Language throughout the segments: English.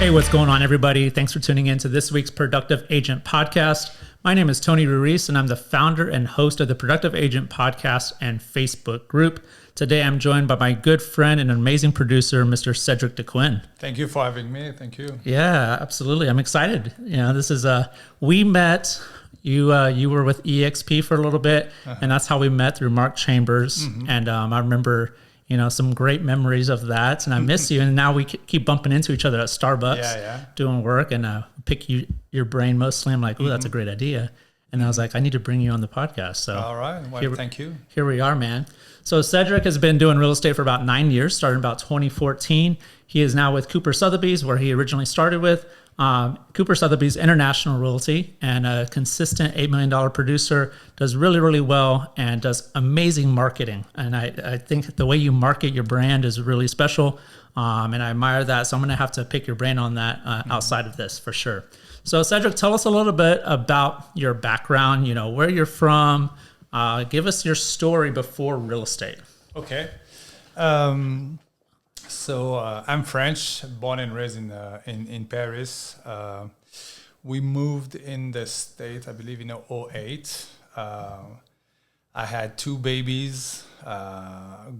Hey, what's going on, everybody? Thanks for tuning in to this week's Productive Agent Podcast. My name is Tony Ruiz, and I'm the founder and host of the Productive Agent Podcast and Facebook group. Today, I'm joined by my good friend and amazing producer, Mr. Cedric Dequin. Thank you for having me. Thank you. Yeah, absolutely. I'm excited. You know, this is we met. You were with EXP for a little bit, and that's how we met through Mark Chambers. Mm-hmm. And I remember, some great memories of that. And I miss you. And now we keep bumping into each other at Starbucks, doing work, and pick your brain mostly. I'm like, oh, that's a great idea. And I was like, I need to bring you on the podcast. So all right. Well, thank you. Here we are, man. So Cedric has been doing real estate for about 9 years, starting about 2014. He is now with Kuper Sotheby's, where he originally started with. Kuper Sotheby's International Realty, and a consistent $8 million producer, does really, really well and does amazing marketing. And I think the way you market your brand is really special, and I admire that. So I'm going to have to pick your brain on that outside of this for sure. So Cedric, tell us a little bit about your background, where you're from. Give us your story before real estate. Okay. So I'm French, born and raised in Paris. We moved in the States, I believe, in 2008. I had 2 babies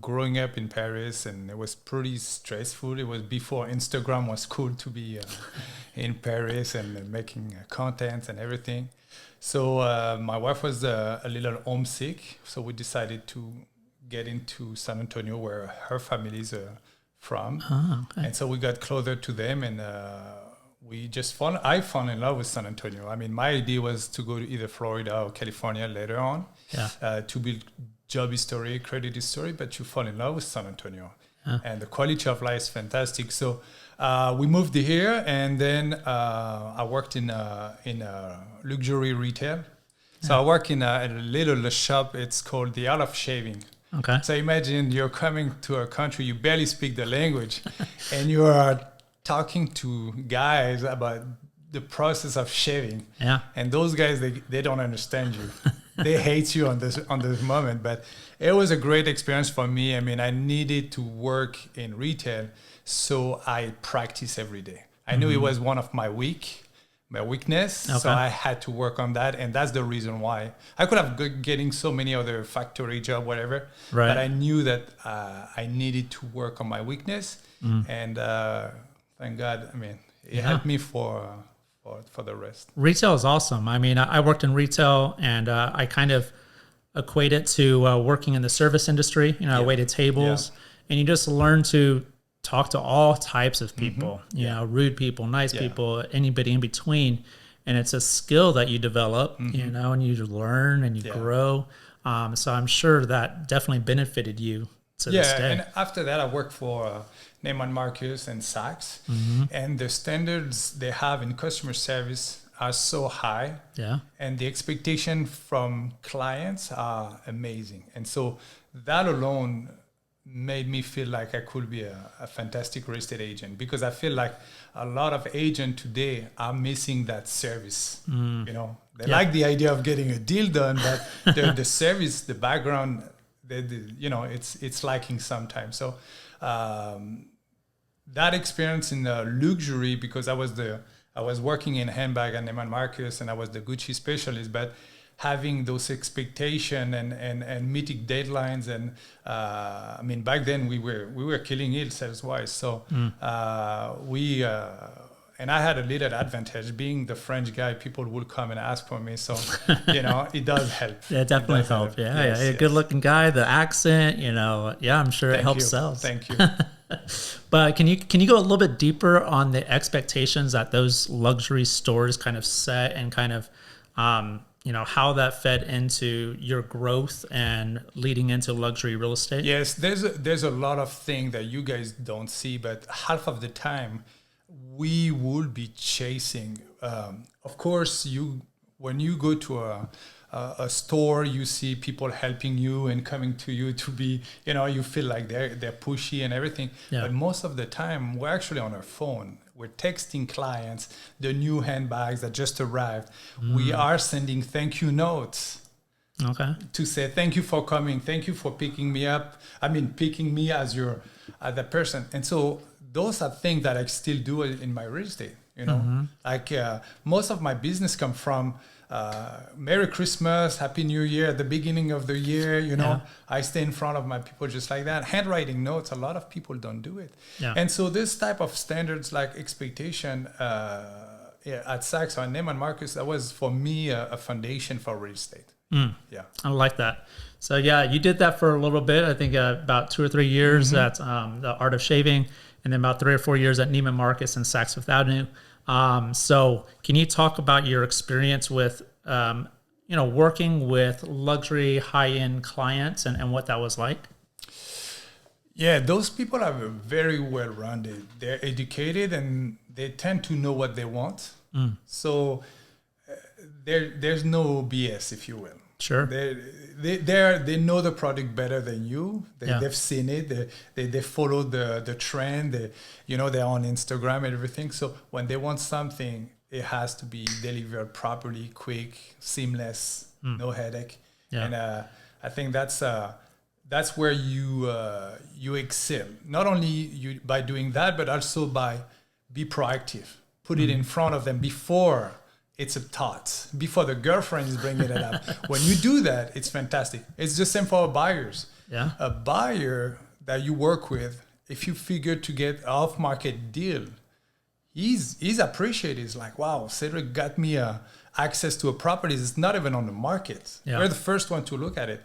growing up in Paris, and it was pretty stressful. It was before Instagram was cool to be in Paris and making content and everything. So my wife was a little homesick, so we decided to get into San Antonio, where her family is from. Okay. And so we got closer to them, and I fell in love with San Antonio. I mean, my idea was to go to either Florida or California later on, to build job history, credit history, but you fall in love with San Antonio. And the quality of life is fantastic. So we moved here, and then I worked in luxury retail. So I work in a little shop. It's called The Art of Shaving. Okay. So imagine you're coming to a country, you barely speak the language, and you are talking to guys about the process of shaving. Yeah. And those guys, they don't understand you. They hate you on this moment. But it was a great experience for me. I mean, I needed to work in retail, so I practice every day. I knew it was one of my weakness. Okay. So I had to work on that, and that's the reason why I could have getting so many other factory job, whatever. Right. But I knew that I needed to work on my weakness, and thank God. I mean, it helped me for the rest. Retail is awesome. I mean, I worked in retail, and I kind of equate it to working in the service industry. I waited tables, and you just learn to talk to all types of people, rude people, nice people, anybody in between. And it's a skill that you develop, and you learn and you grow. So I'm sure that definitely benefited you to this day. And after that, I worked for Neiman Marcus and Saks. And the standards they have in customer service are so high. Yeah. And the expectation from clients are amazing. And so that alone made me feel like I could be a fantastic real estate agent, because I feel like a lot of agents today are missing that service. They like the idea of getting a deal done, but the service, the background, it's lacking sometimes. So that experience in luxury, because I was working in handbag at Neiman Marcus, and I was the Gucci specialist, but having those expectations and meeting deadlines, and I mean, back then we were killing it sales-wise. So and I had a little advantage being the French guy. People would come and ask for me, so it does help. Yeah, it definitely helps. Yeah, good-looking guy, the accent. I'm sure it helps sales. Thank you. But can you go a little bit deeper on the expectations that those luxury stores kind of set, and kind of how that fed into your growth and leading into luxury real estate? Yes, there's a lot of things that you guys don't see, but half of the time we will be chasing. Of course, when you go to a store, you see people helping you and coming to you to be, you feel like they're pushy and everything. Yeah. But most of the time, we're actually on our phone. We're texting clients the new handbags that just arrived. We are sending thank you notes. Okay. To say thank you for coming, thank you for picking me up. I mean, picking me as the person. And so those are things that I still do in my real estate. You know, like most of my business come from Merry Christmas, Happy New Year at the beginning of the year. You know, I stay in front of my people just like that. Handwriting notes, a lot of people don't do it. Yeah. And so this type of standards like expectation at Saks or Neiman Marcus, that was for me a foundation for real estate. Yeah. I like that. So yeah, you did that for a little bit. I think about 2 or 3 years at the Art of Shaving, and then about 3 or 4 years at Neiman Marcus and Saks Fifth Avenue. So can you talk about your experience with, working with luxury high-end clients and what that was like? Yeah, those people are very well-rounded. They're educated and they tend to know what they want. So there's no BS, if you will. Sure. They know the product better than you. They've seen it. They follow the trend. They're on Instagram and everything. So when they want something, it has to be delivered properly, quick, seamless, no headache. Yeah. And I think that's where you excel. Not only by doing that, but also by be proactive. Put it in front of them before it's a thought, before the girlfriend is bringing it up. When you do that, it's fantastic. It's the same for buyers. Yeah. A buyer that you work with, if you figure to get an off-market deal, he's appreciated. He's like, wow, Cedric got me access to a property that's not even on the market. Yeah. We're the first one to look at it,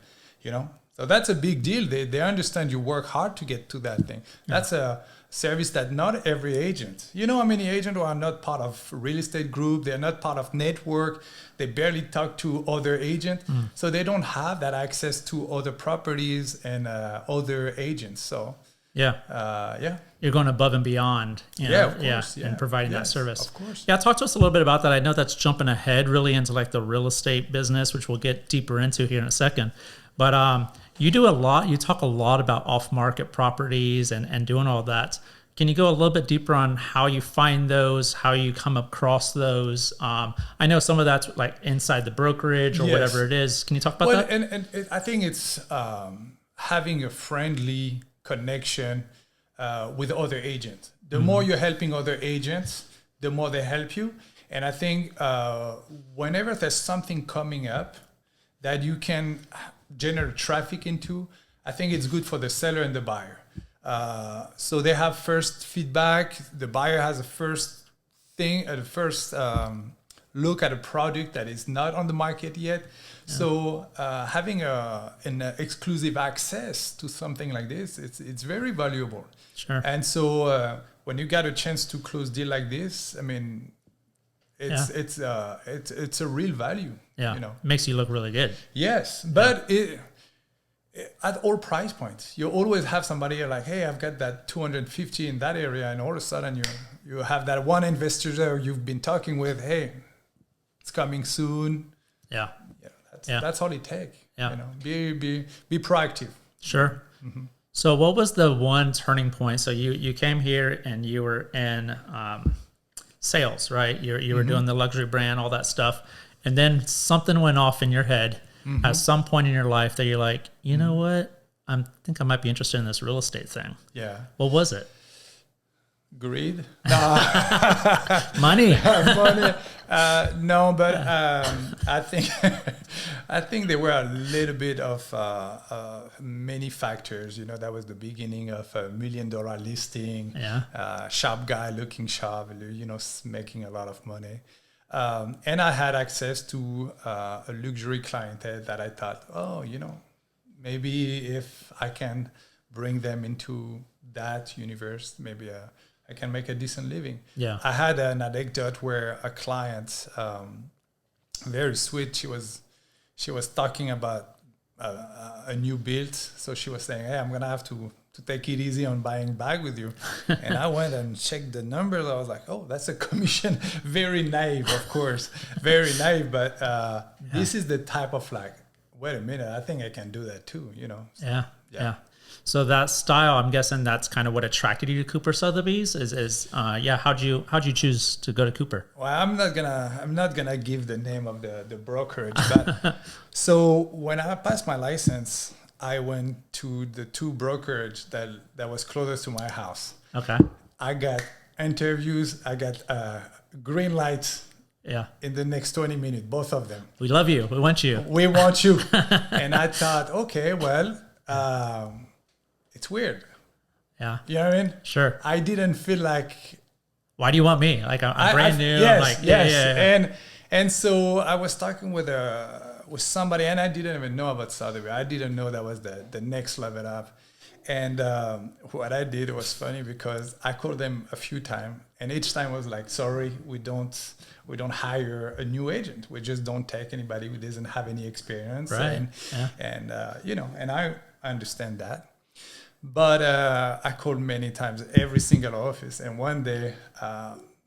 So that's a big deal. They understand you work hard to get to that thing. That's a service that not every agent, how many agents who are not part of real estate group, they're not part of network, they barely talk to other agents, so they don't have that access to other properties and other agents. So you're going above and beyond, of course, and providing that service. Of course. Yeah, talk to us a little bit about that. I know that's jumping ahead really into like the real estate business, which we'll get deeper into here in a second. But you talk a lot about off-market properties and doing all that. Can you go a little bit deeper on how you find those, how you come across those? I know some of that's like inside the brokerage or whatever it is. Can you talk about that? And I think it's having a friendly connection with other agents. The more you're helping other agents, the more they help you. And I think whenever there's something coming up that you can generate traffic into, I think it's good for the seller and the buyer. So they have first feedback. The buyer has a first look at a product that is not on the market yet. Yeah. So having an exclusive access to something like this, it's very valuable. Sure. And so when you get a chance to close deal like this, I mean, it's a real value. Yeah, makes you look really good. Yes, but at all price points, you always have somebody like, hey, I've got that 250 in that area, and all of a sudden you have that one investor there you've been talking with. Hey, it's coming soon. Yeah, that's all it takes. Yeah, be proactive. Sure. Mm-hmm. So, what was the one turning point? So you came here and you were in sales, right? You were doing the luxury brand, all that stuff. And then something went off in your head at some point in your life that you're like, you know what? I think I might be interested in this real estate thing. Yeah. What was it? Greed. Money. Money. No, but I think there were a little bit of many factors. That was the beginning of $1 million listing. Yeah. Sharp guy looking sharp. Making a lot of money. And I had access to a luxury clientele that I thought, maybe if I can bring them into that universe, maybe I can make a decent living. Yeah. I had an anecdote where a client, very sweet, she was talking about a new build. So she was saying, hey, I'm going to have to take it easy on buying bag with you. And I went and checked the numbers. I was like, oh, that's a commission. Very naive, of course. Very naive. But this is the type of like, wait a minute, I think I can do that too, So, yeah. So that style, I'm guessing that's kind of what attracted you to Kuper Sotheby's how'd you choose to go to Kuper? Well, I'm not gonna give the name of the brokerage, but so when I passed my license, I went to the two brokerage that was closest to my house. Okay. I got interviews. I got green lights Yeah. in the next 20 minutes, both of them. We love you. We want you. We want you. And I thought, okay, well, it's weird. Yeah. You know what I mean? Sure. I didn't feel like Why do you want me? Like I'm brand new. Yes, I'm like, yes. yeah. And so I was talking with somebody, and I didn't even know about Sotheby. I didn't know that was the next level up. And what I did was funny because I called them a few times, and each time was like, sorry, we don't hire a new agent. We just don't take anybody who doesn't have any experience. Right. And and I understand that. But I called many times, every single office. And one day,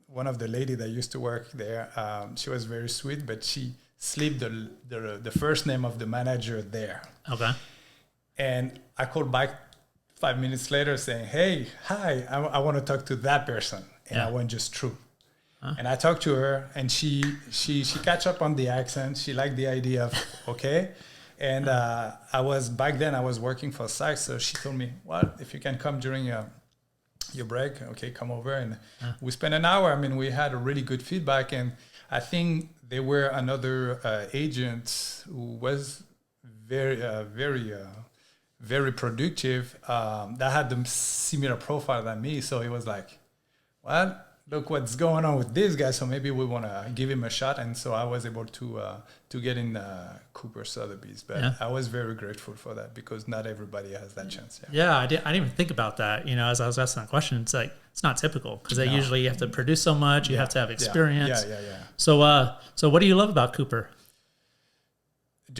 one of the lady that used to work there, she was very sweet, but she slipped the first name of the manager there. Okay. And I called back 5 minutes later saying, hey, hi, I want to talk to that person. And I went just through. And I talked to her, and she catch up on the accent. She liked the idea of, okay. And I was working for Saks, so she told me, well, if you can come during your break, okay, come over. And we spent an hour. I mean, we had a really good feedback, and I think there were another agent who was very productive that had the similar profile than me. So he was like, well, look what's going on with this guy, so maybe we want to give him a shot. And so I was able to get in Kuper Sotheby's, but I was very grateful for that because not everybody has that chance. I didn't even think about that. You know, as I was asking that question, it's like it's not typical because they usually have to produce so much. You have to have experience. Yeah. So what do you love about Kuper?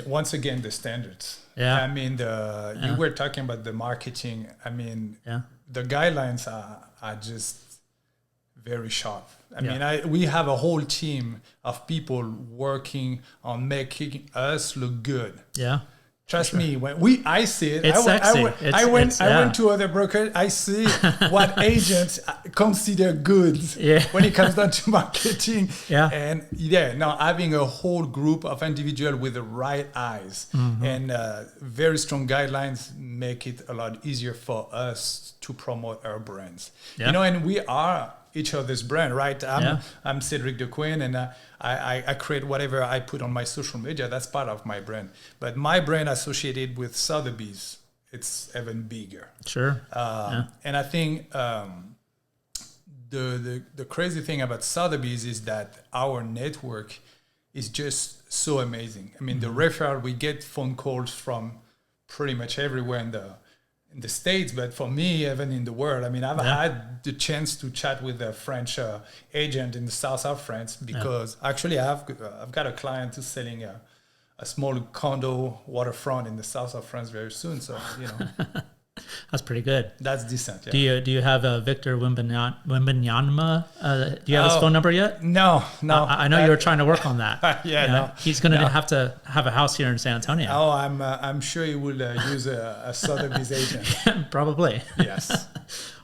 Once again, the standards. Yeah. I mean, you were talking about the marketing. I mean, the guidelines are just very sharp. I mean, we have a whole team of people working on making us look good. Yeah. Trust me, when I see it. It's sexy. I went to other brokers. I see what agents consider good when it comes down to marketing. And now having a whole group of individuals with the right eyes and very strong guidelines make it a lot easier for us to promote our brands. You know, and we are each other's brand, right? I'm Cedric Dequin, and I create whatever I put on my social media. That's part of my brand. But my brand associated with Sotheby's, it's even bigger. Sure. And I think the crazy thing about Sotheby's is that our network is just so amazing. I mean, the referral, we get phone calls from pretty much everywhere in the States, but for me, even in the world, I mean, I've had the chance to chat with a French agent in the south of France because actually I've got a client who's selling a small condo waterfront in the south of France very soon. So, you know. That's pretty good. That's decent. Yeah. Do you have Victor Wembanyama? Do you have his phone number yet? No. I know you were trying to work on that. No. He's going to have to have a house here in San Antonio. Oh, I'm sure he will use a Sotheby's agent. Probably. Yes.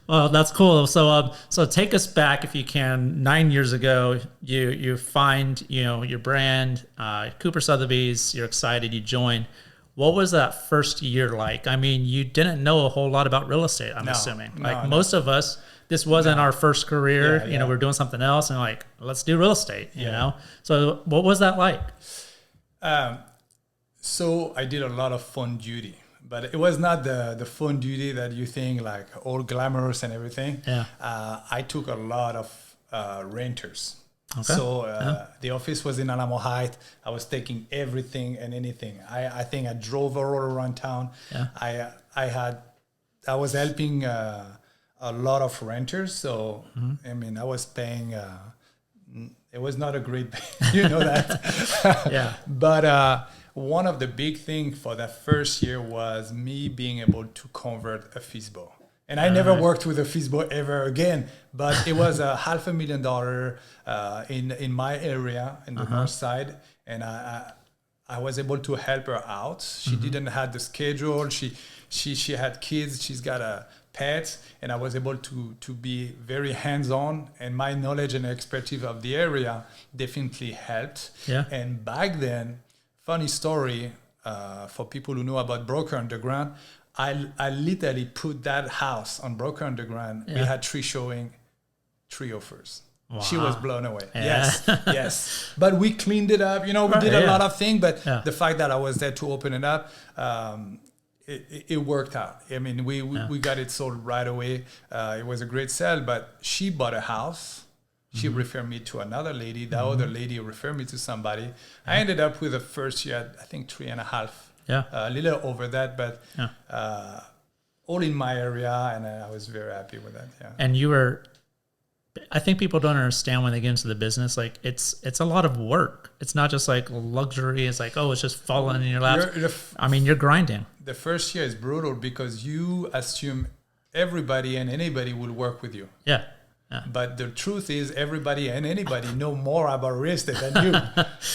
Well, that's cool. So take us back if you can. 9 years ago, you find your brand, Kuper Sotheby's. You're excited. You join. What was that first year like? I mean, you didn't know a whole lot about real estate, I'm assuming. Most of us, this wasn't our first career. We're doing something else and like, let's do real estate, you know? So what was that like? So I did a lot of phone duty, but it was not the phone duty that you think like all glamorous and everything. I took a lot of renters. Okay. So the office was in Alamo Heights. I was taking everything and anything. I think I drove all around town. I was helping a lot of renters. So I mean, I was paying. It was not a great pay, you know that. But one of the big things for that first year was me being able to convert a FISBO. And I never worked with a FISBO ever again, but it was a $500,000 in my area in the north side, and I was able to help her out. She didn't have the schedule. She had kids. She's got a pet, and I was able to be very hands-on. And my knowledge and expertise of the area definitely helped. And back then, funny story for people who know about Broker Underground. I literally put that house on Broker Underground. We had 3 showing, 3 offers. Wow. She was blown away. Yeah. Yes, yes. But we cleaned it up. You know, we did a lot of things. But the fact that I was there to open it up, it worked out. I mean, we got it sold right away. It was a great sale. But she bought a house. She referred me to another lady. The other lady referred me to somebody. I ended up with the first year, I think 3.5. Yeah. A little over that, but all in my area, and I was very happy with that. Yeah. And you were, I think people don't understand when they get into the business, like it's a lot of work. It's not just like luxury. It's like, oh, it's just falling in your lap. I mean, you're grinding. The first year is brutal because you assume everybody and anybody will work with you. Yeah. But the truth is, everybody and anybody know more about real estate than you.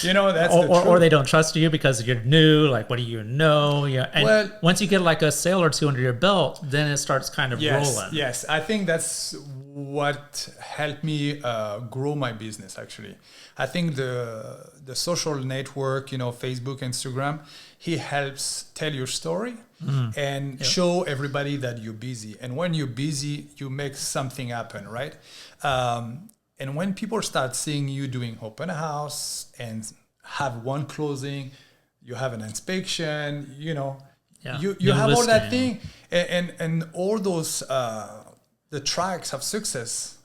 You know, that's the truth. Or they don't trust you because you're new. Like, what do you know? Yeah. And once you get like a sale or 2 under your belt, then it starts kind of rolling. Yes, I think that's what helped me grow my business. Actually, I think the social network, you know, Facebook, Instagram, he helps tell your story. And show everybody that you're busy. And when you're busy, you make something happen, right? And when people start seeing you doing open house and have one closing, you have an inspection, you know, you have all that thing. And all those, the tracks of success,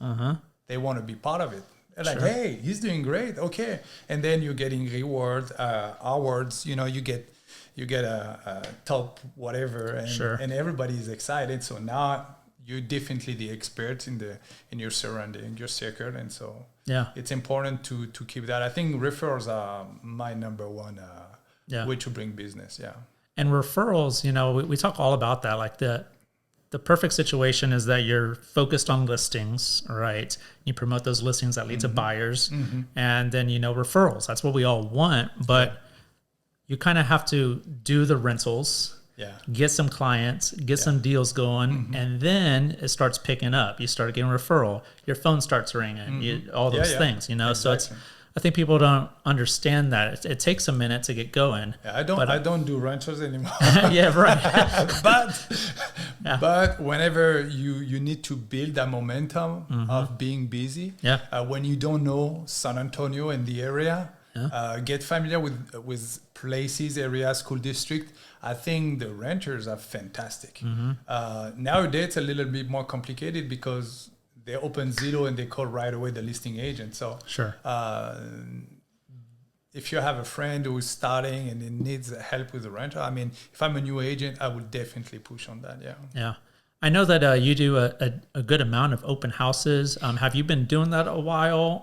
they want to be part of it. They're like, hey, he's doing great. Okay. And then you're getting reward, awards, you know, you get a top whatever, and everybody is excited. So now you're definitely the expert in your surrounding, your circle, and so it's important to keep that. I think referrals are my number one way to bring business. Yeah, and referrals, you know, we talk all about that. Like the perfect situation is that you're focused on listings, right? You promote those listings that lead to buyers, and then referrals. That's what we all want, but you kind of have to do the rentals, get some clients, get some deals going, and then it starts picking up. You start getting referral. Your phone starts ringing, all those things, So I think people don't understand that. It takes a minute to get going. Yeah, I don't do rentals anymore. But whenever you need to build that momentum of being busy, when you don't know San Antonio and the area, get familiar with places, areas, school district. I think the renters are fantastic. Nowadays, it's a little bit more complicated because they open Zillow and they call right away the listing agent. So if you have a friend who is starting and it needs help with the renter, I mean, if I'm a new agent, I would definitely push on that. Yeah. I know that you do a good amount of open houses. Have you been doing that a while?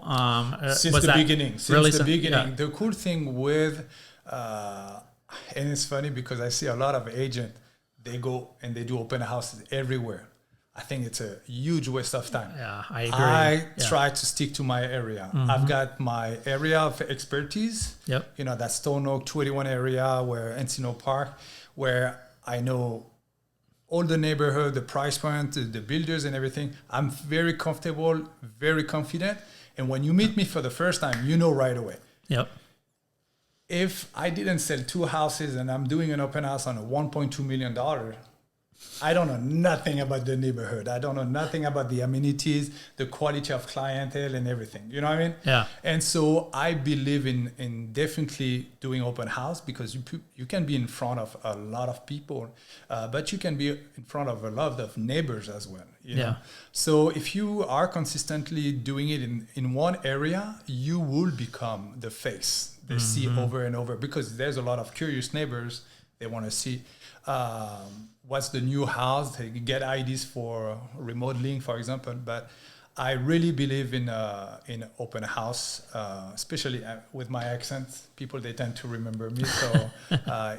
Since the beginning. The cool thing with, and it's funny because I see a lot of agents, they go and they do open houses everywhere. I think it's a huge waste of time. Yeah, I agree. I try to stick to my area. I've got my area of expertise. That Stone Oak 281 area where Encino Park, where I know all the neighborhood, the price point, the builders and everything. I'm very comfortable, very confident. And when you meet me for the first time, you know right away. If I didn't sell 2 houses and I'm doing an open house on a $1.2 million, I don't know nothing about the neighborhood. I don't know nothing about the amenities, the quality of clientele and everything. You know what I mean? Yeah. And so I believe in definitely doing open house because you can be in front of a lot of people, but you can be in front of a lot of neighbors as well. You know? So if you are consistently doing it in one area, you will become the face they see over and over because there's a lot of curious neighbors. They want to see what's the new house. They get ideas for remodeling, for example. But I really believe in open house, especially with my accent. People, they tend to remember me, so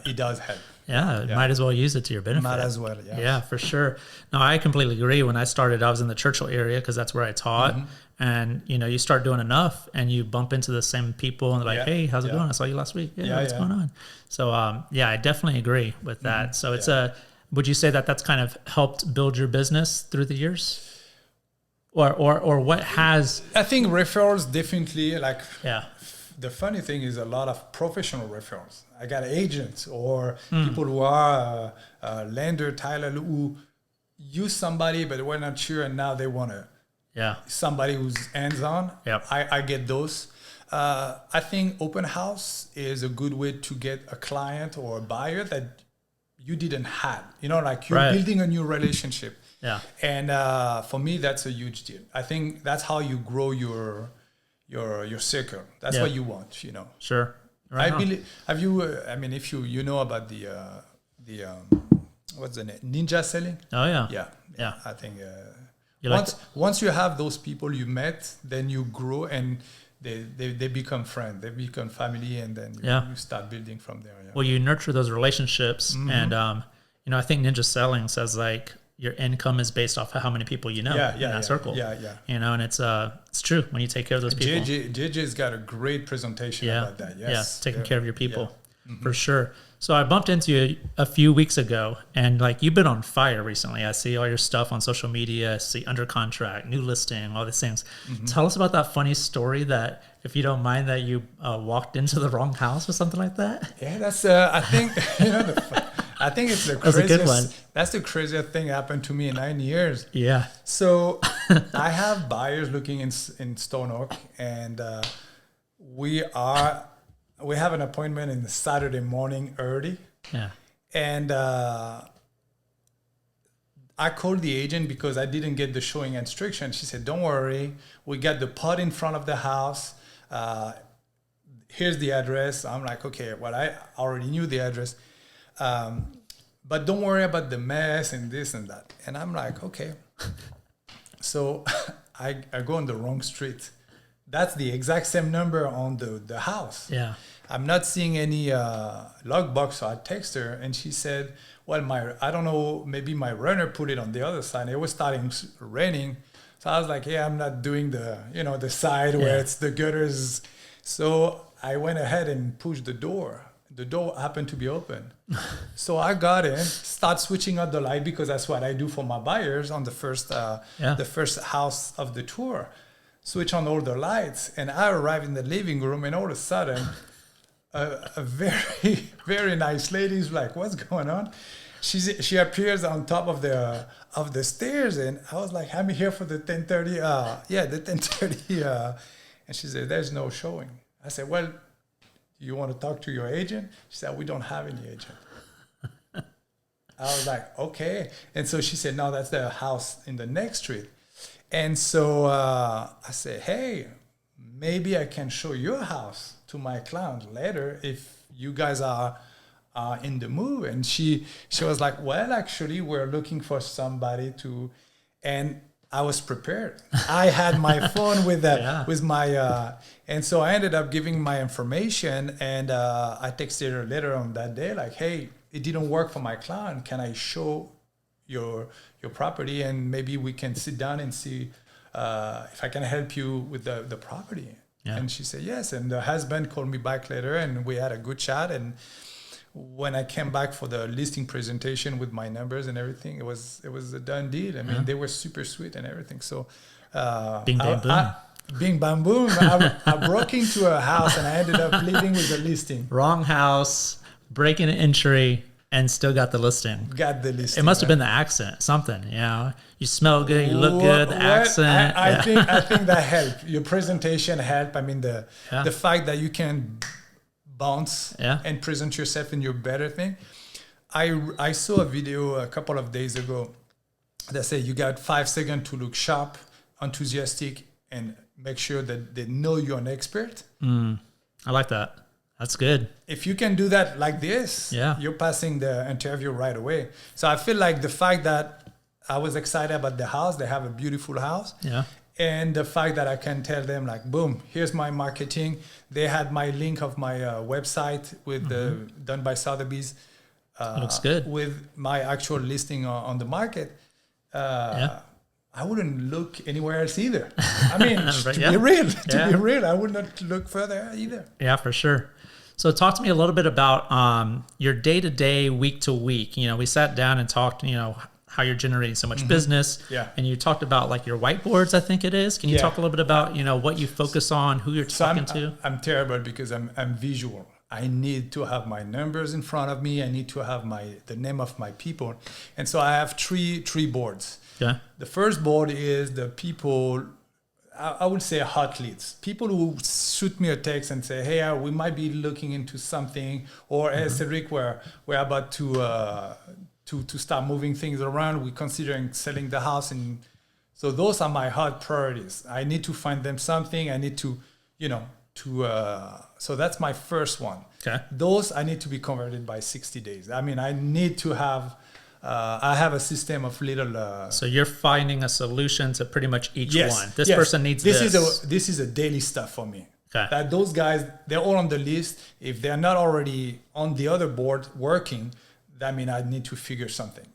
it does help. Might as well use it to your benefit. Might as well, Yeah, for sure. No, I completely agree. When I started, I was in the Churchill area because that's where I taught. And, you start doing enough and you bump into the same people and they're like, hey, how's it going? I saw you last week. What's going on? So, I definitely agree with that. So it's would you say that that's kind of helped build your business through the years? Or what has... I think referrals definitely the funny thing is a lot of professional referrals. I got agents or people who are lender, Tyler, who use somebody, but we're not sure, and now they want to somebody who's hands-on. Yep. I get those. I think open house is a good way to get a client or a buyer that you didn't have. You know, like you're building a new relationship. Yeah. And for me, that's a huge deal. I think that's how you grow your circle. That's what you want, you know. Sure. Right. I believe. Have you? I mean, if you know about the what's the name? Ninja selling. Oh yeah. Yeah. I think once you have those people you met, then you grow and they become friends. They become family, and then you start building from there. Yeah. Well, you nurture those relationships, and you know, I think Ninja Selling says like your income is based off of how many people you know in that circle. Yeah. You know, and it's true when you take care of those people. JJ's got a great presentation about that. Yes. Taking care of your people for sure. So I bumped into you a few weeks ago, and like you've been on fire recently. I see all your stuff on social media. I see under contract, new listing, all these things. Tell us about that funny story that, if you don't mind, that you walked into the wrong house or something like that. Yeah, that's I think I think it's the craziest. That's a good one. That's the craziest thing happened to me in 9 years. Yeah. So I have buyers looking in Stone Oak, and we have an appointment in the Saturday morning early. Yeah. And I called the agent because I didn't get the showing instruction. She said, "Don't worry, we got the pot in front of the house. Here's the address." I'm like, okay, well, I already knew the address. But don't worry about the mess and this and that. And I'm like, okay. So I go on the wrong street. That's the exact same number on the house. Yeah. I'm not seeing any logbook, so I text her, and she said, well, I don't know, maybe my runner put it on the other side. It was starting raining. So I was like, yeah, I'm not doing the side where it's the gutters. So I went ahead and pushed the door. The door happened to be open. So I got in, start switching out the light, because that's what I do for my buyers on the first house of the tour. Switch on all the lights, and I arrive in the living room, and all of a sudden, a very, very nice lady is like, "What's going on?" She appears on top of the stairs, and I was like, "I'm here for the 10:30." The 10:30. And she said, "There's no showing." I said, "Well, you want to talk to your agent?" She said, "We don't have any agent." I was like, "Okay." And so she said, "No, that's the house in the next street." And so I said, "Hey, maybe I can show your house to my client later if you guys are in the mood." And she was like, "Well, actually, we're looking for somebody to," and I was prepared. I had my phone with my, and so I ended up giving my information, and I texted her later on that day, like, "Hey, it didn't work for my client. Can I show your property, and maybe we can sit down and see if I can help you with the property?" Yeah. And she said yes. And the husband called me back later, and we had a good chat. And when I came back for the listing presentation with my numbers and everything, it was a done deal. I mean, they were super sweet and everything. So bing bang boom. Bing bang boom. I broke into a house, and I ended up leaving with the listing. Wrong house, breaking an entry, and still got the listing. Got the listing. It must have been the accent, something. You know, you smell good, you look good. The accent. I think that helped. Your presentation helped. I mean, the fact that you can bounce and present yourself in your better thing. I saw a video a couple of days ago that said you got 5 seconds to look sharp, enthusiastic, and make sure that they know you're an expert. I like that. That's good. If you can do that like this, you're passing the interview right away. So I feel like the fact that I was excited about the house, they have a beautiful house. Yeah. And the fact that I can tell them, like, boom, here's my marketing. They had my link of my website with done by Sotheby's. Looks good. With my actual listing on the market. I wouldn't look anywhere else either. I mean, to be real, I would not look further either. Yeah, for sure. So talk to me a little bit about your day-to-day, week-to-week. You know, we sat down and talked, you know, how you're generating so much business. Yeah. And you talked about like your whiteboards, I think it is. Can you Yeah. talk a little bit about, what you focus on, who you're talking to? I'm terrible because I'm visual. I need to have my numbers in front of me. I need to have the name of my people. And so I have three boards. Yeah. The first board is the people, I would say hot leads. People who shoot me a text and say, hey, we might be looking into something, or hey, Cedric, we're about to start moving things around. We're considering selling the house. And so those are my hot priorities. I need to find them something. I need to, so that's my first one. Okay. Those I need to be converted by 60 days. I mean, I need to have, I have a system of little. So you're finding a solution to pretty much each Yes, one. This yes. person needs this. This is a daily stuff for me. Okay. That those guys, they're all on the list. If they're not already on the other board working, that means I need to figure something.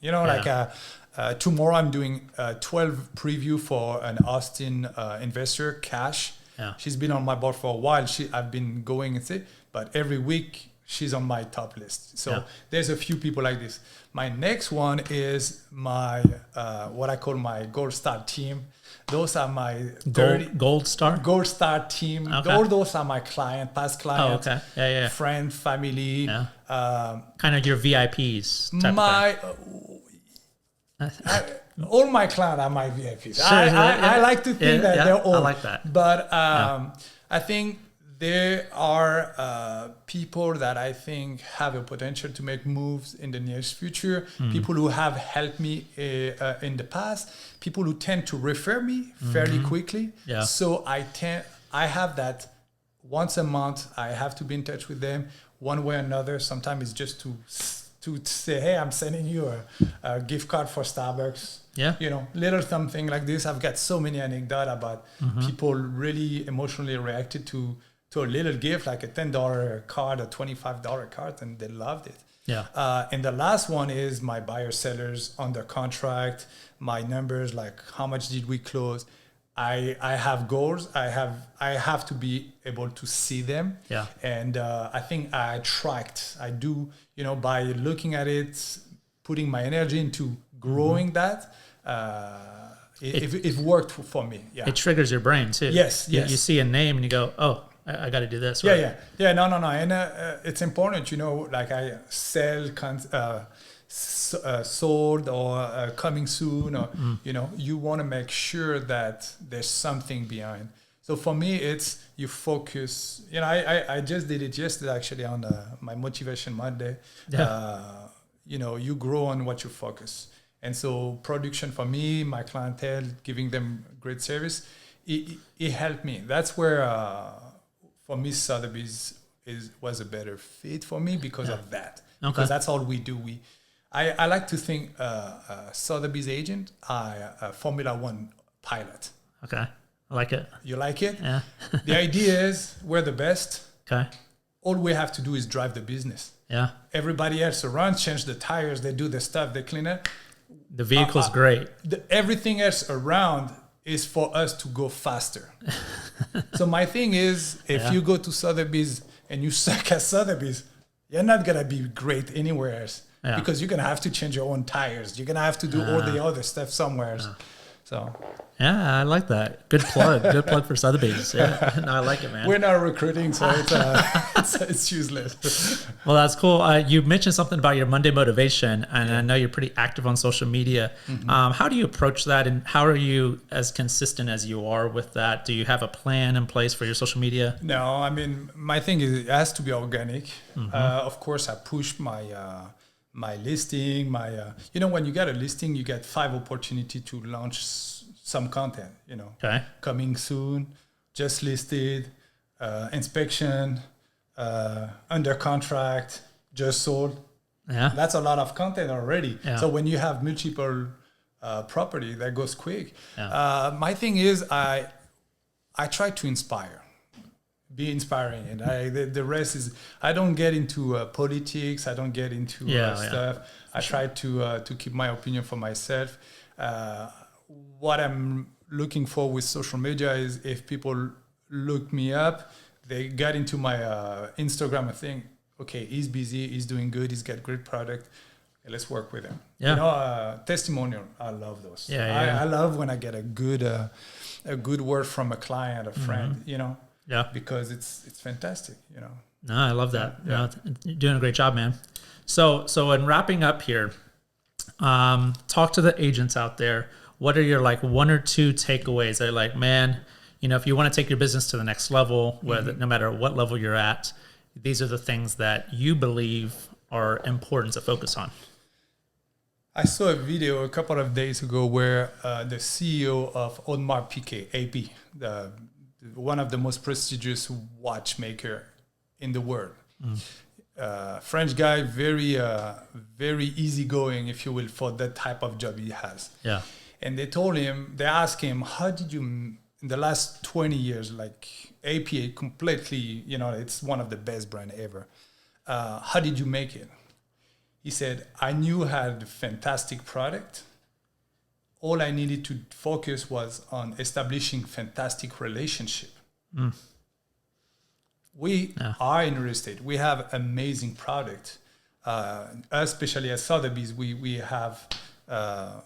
Tomorrow I'm doing 12 preview for an Austin investor, Cash. Yeah. She's been on my board for a while. I've been going and say, but every week she's on my top list. So there's a few people like this. My next one is my what I call my Gold Star team. Those are my Gold Star? Gold Star team. Okay. All those are my past clients. Oh, okay. Yeah. Friend, family. Yeah. Kind of your VIPs type of thing. All my clients are my VIPs. Sure, I like to think that they're all. I like that. But I think there are people that I think have a potential to make moves in the near future. People who have helped me in the past. People who tend to refer me fairly quickly. Yeah. So I have that once a month. I have to be in touch with them one way or another. Sometimes it's just to say, hey, I'm sending you a gift card for Starbucks. Yeah. Little something like this. I've got so many anecdotes about people really emotionally reacted to a little gift, like a $10 card, a $25 card, and they loved it. Yeah. And the last one is my buyer sellers under contract, my numbers, like how much did we close? I have goals. I have to be able to see them. Yeah. And I think I do, by looking at it, putting my energy into growing that, it worked for me. Yeah. It triggers your brain too. Yes. You see a name and you go, oh, I got to do this. Right? Yeah. No. And it's important, like I sell, sold or coming soon, or, you want to make sure that there's something behind. So for me, it's you focus. I just did it yesterday actually on my Motivation Monday. Yeah. You grow on what you focus. And so production for me, my clientele, giving them great service, it helped me. That's where, for me, Sotheby's was a better fit for me because of that. Okay. Because that's all we do. I like to think Sotheby's agent are a Formula One pilot. Okay. I like it. You like it? Yeah. The idea is we're the best. Okay. All we have to do is drive the business. Yeah. Everybody else around change the tires, they do the stuff, they clean it. The vehicle's great. Everything else around is for us to go faster. So my thing is, if you go to Sotheby's and you suck at Sotheby's, you're not going to be great anywhere else because you're going to have to change your own tires. You're going to have to do all the other stuff somewhere else. So yeah, I like that. Good plug. Good plug for Sotheby's. Yeah, no, I like it, man. We're not recruiting, so it's useless. Well, that's cool. You mentioned something about your Monday motivation, and I know you're pretty active on social media. How do you approach that, and how are you as consistent as you are with that? Do you have a plan in place for your social media? No, I mean, my thing is it has to be organic. Of course, I push my listing, when you get a listing, you get 5 opportunity to launch some content, Okay. Coming soon, just listed, inspection, under contract, just sold. Yeah. That's a lot of content already. Yeah. So when you have multiple property, that goes quick. Yeah. My thing is I try to inspire. Be inspiring, and the rest is I don't get into politics. I don't get into stuff. I try to keep my opinion for myself. What I'm looking for with social media is if people look me up, they get into my Instagram and think, okay, he's busy, he's doing good, he's got great product. let's work with him. Yeah. You know, testimonial. I love those. Yeah. I love when I get a good word from a client, a friend. You know. Yeah. Because it's fantastic. You know. No, I love that. Yeah. No, you're doing a great job, man. So in wrapping up here, talk to the agents out there. What are your like one or two takeaways? They're like, man, you know, if you want to take your business to the next level, whether no matter what level you're at, these are the things that you believe are important to focus on. I saw a video a couple of days ago where the CEO of Audemars Piguet, AP, one of the most prestigious watchmaker in the world. French guy, very easygoing, if you will, for that type of job he has. Yeah. And they asked him, how did you, in the last 20 years, like APA completely, you know, it's one of the best brand ever. How did you make it? He said, I knew I had a fantastic product. All I needed to focus was on establishing fantastic relationship. We are in real estate. We have amazing product. Especially at Sotheby's, we have the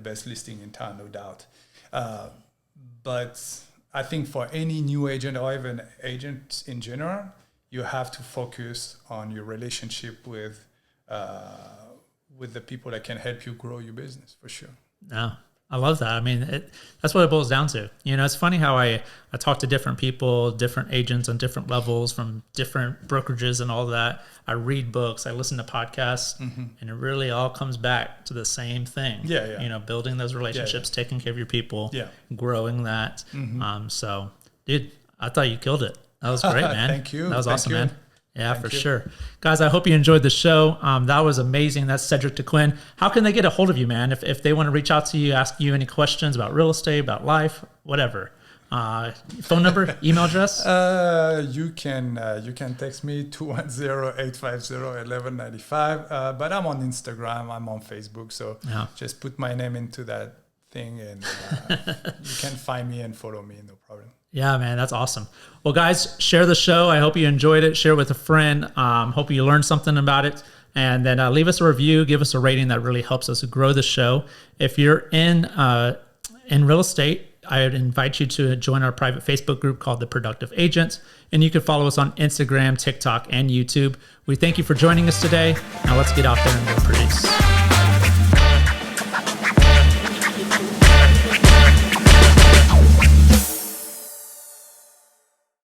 best listing in town, no doubt. But I think for any new agent or even agent in general, you have to focus on your relationship with the people that can help you grow your business, for sure. No, I love that. I mean, that's what it boils down to. You know, it's funny how I talk to different people, different agents on different levels from different brokerages and all that. I read books, I listen to podcasts, and it really all comes back to the same thing. Yeah. You know, building those relationships, taking care of your people, growing that. So, dude, I thought you killed it. That was great, man. Thank you. That was awesome, man. Yeah, Thank you. sure. Guys, I hope you enjoyed the show. That was amazing. That's Cedric Dequin. How can they get a hold of you, man? If they want to reach out to you, ask you any questions about real estate, about life, whatever. Phone number, email address? You can text me 210-850-1195. But I'm on Instagram, I'm on Facebook, so just put my name into that thing and you can find me and follow me, no problem. Yeah, man, that's awesome. Well, guys, share the show. I hope you enjoyed it. Share it with a friend. Hope you learned something about it. And then leave us a review. Give us a rating. That really helps us grow the show. If you're in real estate, I would invite you to join our private Facebook group called The Productive Agent. And you can follow us on Instagram, TikTok, and YouTube. We thank you for joining us today. Now let's get out there and go produce.